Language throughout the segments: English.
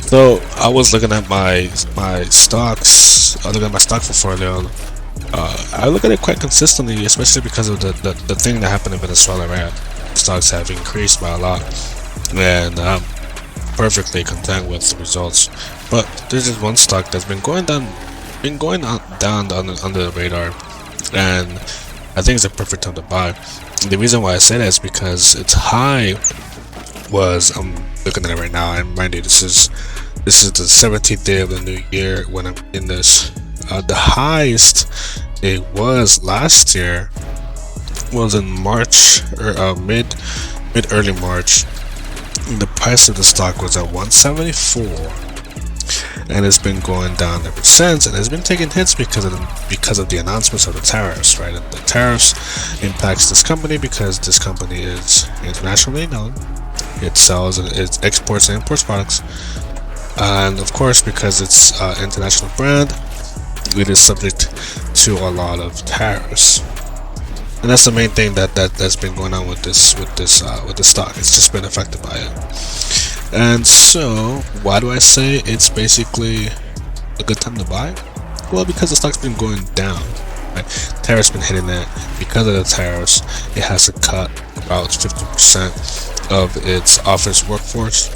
So I was looking at my stocks. I look at my stock portfolio. I look at it quite consistently, especially because of the thing that happened in Venezuela, right? Stocks have increased by a lot, and I'm perfectly content with the results. But there's just one stock that's been going down under the radar, and I think it's a perfect time to buy. The reason why I say that is because its high was, I'm looking at it right now, and mind you, this is the 17th day of the new year when I'm in this. The highest it was last year was in March, or mid early March. The price of the stock was at 174, and it's been going down ever since, and it's been taking hits because of the announcements of the tariffs, right? And the tariffs impacts this company because this company is internationally known. It sells and it exports and imports products, and of course, because it's an international brand, it is subject to a lot of tariffs. And that's the main thing that's been going on with this stock. It's just been affected by it. And so, why do I say it's basically a good time to buy? Well, because the stock's been going down. Right? Tariffs been hitting it. Because of the tariffs, it has to cut about 50% of its office workforce,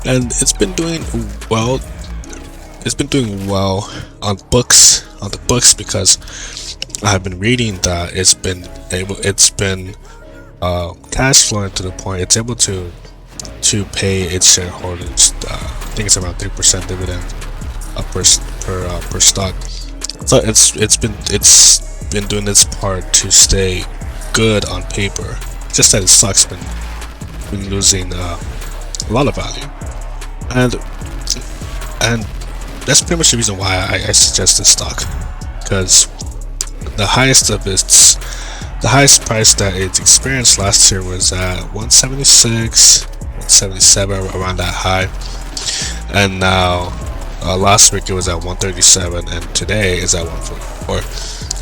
and it's been doing well. It's been doing well on the books because I've been reading that it's been cash flowing to the point it's able to pay its shareholders. I think it's around 3% dividend per stock. So it's been doing its part to stay good on paper. Just that its stock's been losing a lot of value, and that's pretty much the reason why I suggest this stock, because the highest price that it experienced last year was at 176, 177, around that high, and now last week it was at 137, and today is at 144.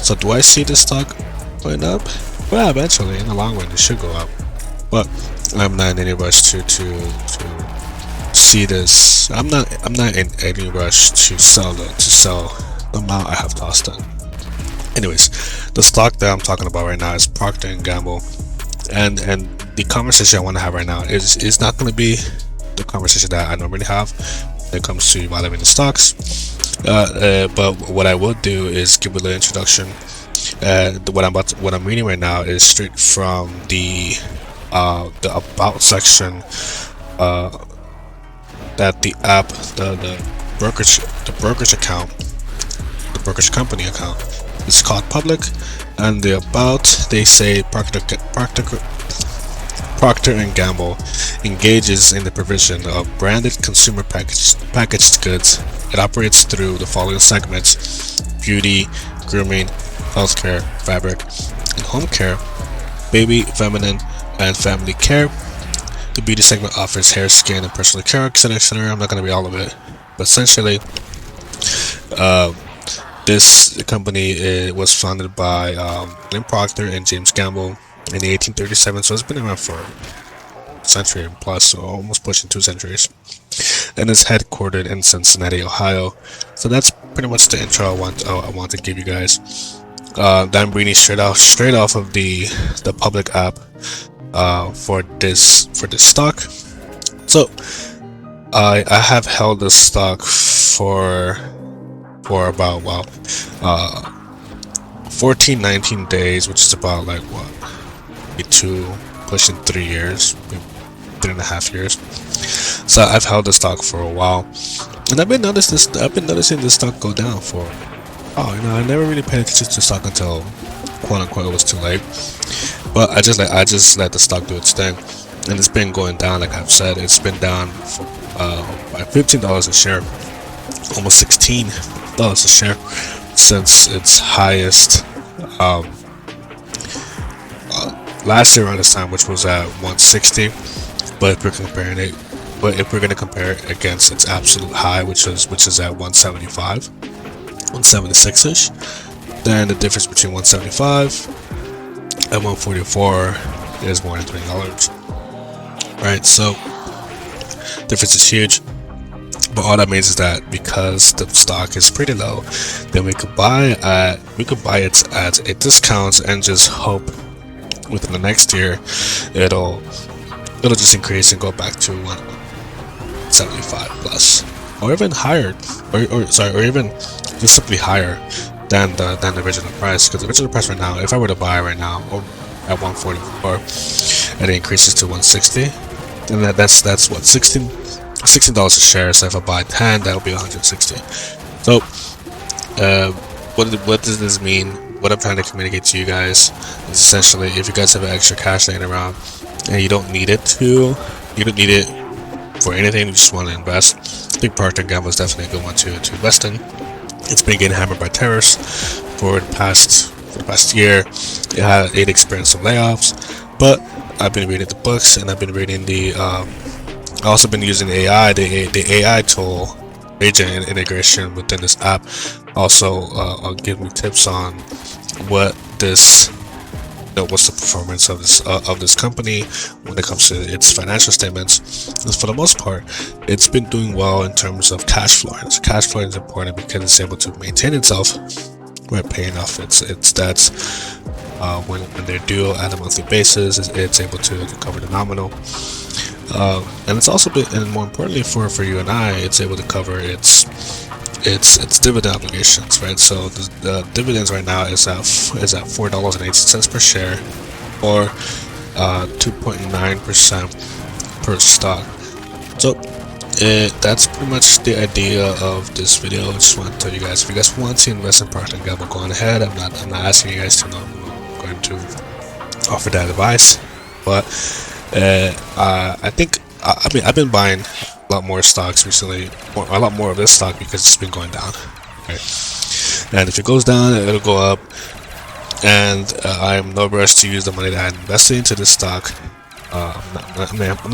So do I see this stock going up? Well, eventually, in the long run, it should go up, but I'm not in any rush to see this. I'm not in any rush to sell the amount I have lost in. Anyways, the stock that I'm talking about right now is Procter Gamble, and the conversation I want to have right now is not going to be the conversation that I normally have when it comes to evaluating stocks. But what I will do is give a little introduction. What I'm reading right now is straight from the about section that the app, the brokerage account, the brokerage company account is called public, and the about, they say Procter & Gamble engages in the provision of branded consumer packaged goods. It operates through the following segments: beauty, grooming, healthcare, fabric, and home care, baby, feminine, and family care. The beauty segment offers hair, skin, and personal care, etc., etc. I'm not going to read all of it, but essentially, this company was founded by William Procter and James Gamble in 1837, so it's been around for a century plus, so almost pushing 2 centuries, and it's headquartered in Cincinnati, Ohio. So that's pretty much the intro I want to give you guys. That I'm reading straight off of the public app for this stock. So I have held this stock for about 19 days, which is about like what, maybe 2 pushing 3 years, maybe 3.5 years. So I've held the stock for a while, and I've been noticing this stock go down for I never really paid attention to stock until quote unquote it was too late. But I just let the stock do its thing, and it's been going down. Like I've said, it's been down for, by $15 a share, almost $16 a share since its highest last year around this time, which was at 160. But if we're going to compare it against its absolute high, which is at 175, 176ish, then the difference between 175 and 144 is more than $20, right? So difference is huge. But all that means is that because the stock is pretty low, then we could buy it at a discount and just hope within the next year it'll just increase and go back to 175 plus, or even higher, or even just simply higher than the original price. Because the original price right now, if I were to buy right now at 144 and it increases to 160, then that's what, $16 a share. So if I buy 10, that'll be 160. So what does this mean? What I'm trying to communicate to you guys is essentially, if you guys have extra cash laying around and you don't need it for anything, you just want to invest, I think Procter Gamble is definitely a good one to invest in. It's been getting hammered by tariffs for the past year. It experienced some layoffs, but I've been reading the books, and I've been reading I've also been using AI, the AI tool agent integration within this app. Also, give me tips on what's the performance of this company when it comes to its financial statements. And for the most part, it's been doing well in terms of cash flow. And so cash flow is important because it's able to maintain itself by paying off its debts when they're due at a monthly basis. It's able to cover the nominal. And it's also been, and more importantly for you and I, it's able to cover its dividend obligations, right? So the dividends right now is at $4.80 per share, or 2.9% per stock. So that's pretty much the idea of this video. I just want to tell you guys, if you guys want to invest in Procter & Gamble, go on ahead. I'm not asking you guys to know. I'm going to offer that advice, but I think I've been buying a lot more stocks recently, a lot more of this stock, because it's been going down, right? And if it goes down, it'll go up, and I'm no rush to use the money that I invested into this stock. I'm not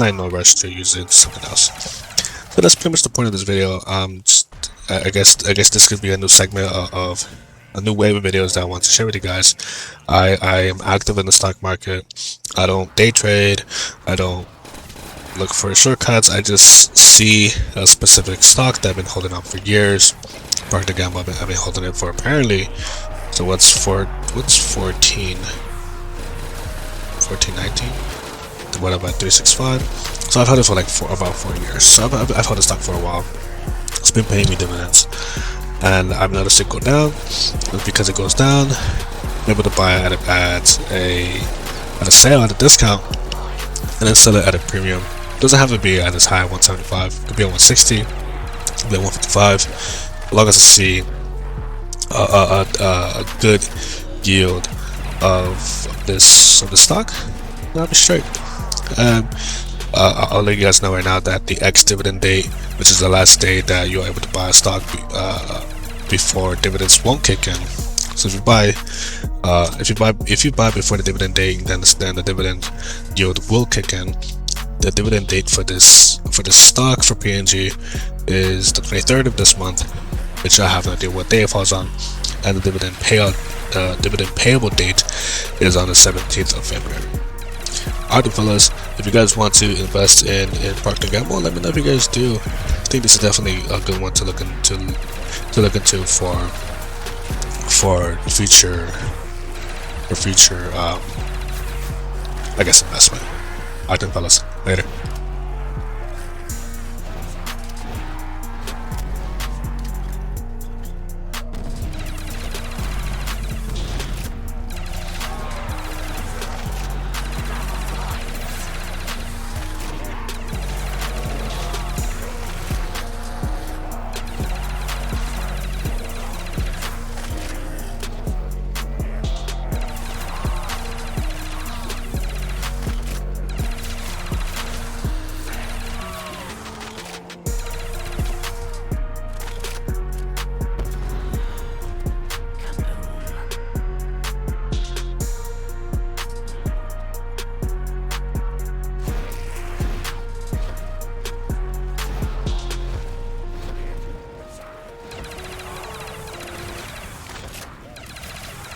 in no rush to use it into something else. So that's pretty much the point of this video. I guess this could be a new segment of a new wave of videos that I want to share with you guys. I am active in the stock market. I don't day trade. I don't look for shortcuts. I just see a specific stock that I've been holding on for years. Procter Gamble, I've been holding it for apparently. So what's 1419? What about 365? So I've had it for like about 4 years. So I've held the stock for a while. It's been paying me dividends, and I've noticed it go down. And because it goes down, I'm able to buy it at a sale, at a discount, and then sell it at a premium. It doesn't have to be at as high as 175. It could be at 160, it could be at 155. As long as I see a good yield of this stock, I'll be straight. I'll let you guys know right now that the dividend date, which is the last day that you're able to buy a stock before dividends won't kick in. So if you buy before the dividend date, then the dividend yield will kick in. The dividend date for this stock for P&G is the 23rd of this month, which I have no idea what day it falls on, and the dividend payable date is on the 17th of February. Alright, fellas, if you guys want to invest in Procter Gamble, let me know if you guys do. I think this is definitely a good one to look into for future I guess investment. Alright then, fellas, later.